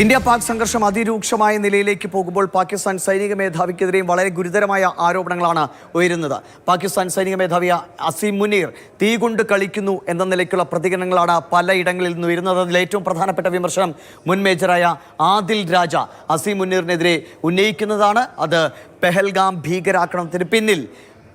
India Pak സംഘർഷം അതിരൂക്ഷമായ നിലയിലേക്ക് പോകുമ്പോൾ പാകിസ്ഥാൻ സൈനിക മേധാവിക്കെതിരെയും വളരെ ഗുരുതരമായ ആരോപണങ്ങളാണ് ഉയരുന്നത്. പാകിസ്ഥാൻ സൈനിക മേധാവി അസീം മുനീർ തീ കൊണ്ട് കളിക്കുന്നു എന്ന നിലയ്ക്കുള്ള പ്രതികരണങ്ങളാണ് പലയിടങ്ങളിൽ നിന്ന് ഉയരുന്നത്. അതിൽ ഏറ്റവും പ്രധാനപ്പെട്ട വിമർശനം മുൻ മേജറായ ആദിൽ രാജ അസീം മുനീറിനെതിരെ ഉന്നയിക്കുന്നതാണ്. അത് പെഹൽഗാം ഭീകരാക്രമണത്തിന് പിന്നിൽ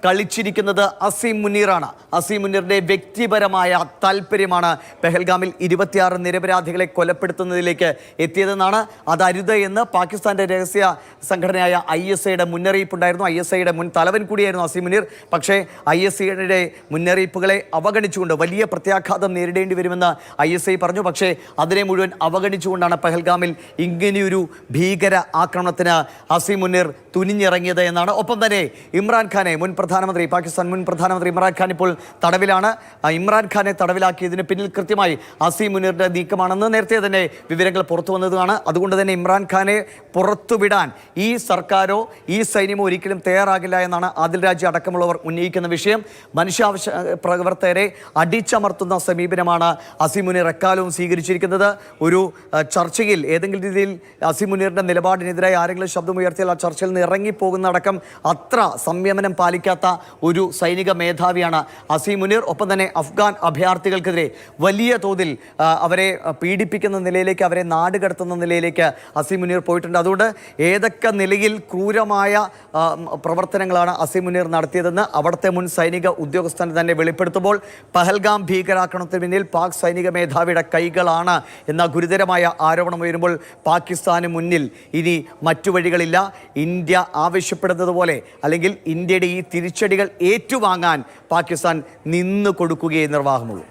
കളിച്ചിരിക്കുന്നത് അസീം മുനീറാണ്. അസീം മുനീറിൻ്റെ വ്യക്തിപരമായ താല്പര്യമാണ് പെഹൽഗാമിൽ 26 നിരപരാധികളെ കൊലപ്പെടുത്തുന്നതിലേക്ക് എത്തിയതെന്നാണ്. അതരുത് എന്ന് പാകിസ്ഥാൻ്റെ രഹസ്യ സംഘടനയായ ISIയുടെ മുന്നറിയിപ്പുണ്ടായിരുന്നു. ISIയുടെ മുൻ തലവൻ കൂടിയായിരുന്നു അസീം മുനീർ. പക്ഷേ ISIയുടെ മുന്നറിയിപ്പുകളെ അവഗണിച്ചുകൊണ്ട് വലിയ പ്രത്യാഘാതം നേരിടേണ്ടി വരുമെന്ന് ISI പറഞ്ഞു. പക്ഷേ അതിനെ മുഴുവൻ അവഗണിച്ചുകൊണ്ടാണ് പെഹൽഗാമിൽ ഇങ്ങനെയൊരു ഭീകര ആക്രമണത്തിന് അസീം മുനീർ തുനിഞ്ഞിറങ്ങിയത് എന്നാണ്. ഒപ്പം തന്നെ ഇമ്രാൻഖാനെ പാകിസ്ഥാൻ മുൻ പ്രധാനമന്ത്രി ഇമ്രാൻഖാൻ ഇപ്പോൾ തടവിലാണ്. ഇമ്രാൻഖാനെ തടവിലാക്കിയതിന് പിന്നിൽ കൃത്യമായി അസീം മുനീറിൻ്റെ നീക്കമാണെന്ന് നേരത്തെ തന്നെ വിവരങ്ങൾ പുറത്തു വന്നതാണ്. അതുകൊണ്ട് തന്നെ ഇമ്രാൻഖാനെ പുറത്തുവിടാൻ ഈ സർക്കാരോ ഈ സൈന്യമോ ഒരിക്കലും തയ്യാറാകില്ല എന്നാണ് ആദിൽ രാജ അടക്കമുള്ളവർ ഉന്നയിക്കുന്ന വിഷയം. മനുഷ്യാവകാശ പ്രവർത്തകരെ അടിച്ചമർത്തുന്ന സമീപനമാണ് അസീം മുനീർ എക്കാലവും സ്വീകരിച്ചിരിക്കുന്നത്. ഒരു ചർച്ചയിൽ ഏതെങ്കിലും രീതിയിൽ അസീം മുനീറിൻ്റെ നിലപാടിനെതിരായി ആരെങ്കിലും ശബ്ദമുയർത്തിയാൽ ആ ചർച്ചയിൽ നിന്ന് ഇറങ്ങിപ്പോകുന്നതടക്കം അത്ര സംയമനം പാലിക്കാത്ത ഒരു സൈനിക മേധാവിയാണ് അസീം മുനീർ. ഒപ്പം തന്നെ അഫ്ഗാൻ അഭയാർത്ഥികൾക്കെതിരെ വലിയ തോതിൽ അവരെ പീഡിപ്പിക്കുന്ന നിലയിലേക്ക്, അവരെ നാടുകടത്തുന്ന നിലയിലേക്ക് അസീം മുനീർ പോയിട്ടുണ്ട്. അതുകൊണ്ട് ഏതൊക്കെ നിലയിൽ ക്രൂരമായ പ്രവർത്തനങ്ങളാണ് അസീം മുനീർ നടത്തിയതെന്ന് അവിടുത്തെ മുൻ സൈനിക ഉദ്യോഗസ്ഥൻ തന്നെ വെളിപ്പെടുത്തുമ്പോൾ പഹൽഗാം ഭീകരാക്രമണത്തിന് പിന്നിൽ പാക് സൈനിക മേധാവിയുടെ കൈകളാണ് എന്ന ഗുരുതരമായ ആരോപണം ഉയരുമ്പോൾ പാകിസ്ഥാന് മുന്നിൽ ഇനി മറ്റു വഴികളില്ല. ഇന്ത്യ ആവശ്യപ്പെടുന്നത് പോലെ അല്ലെങ്കിൽ ഇന്ത്യയുടെ ഈ തിരിച്ചടികൾ ഏറ്റുവാങ്ങാൻ പാകിസ്ഥാൻ നിന്നു കൊടുക്കുകയേ നിർവാഹമുള്ളൂ.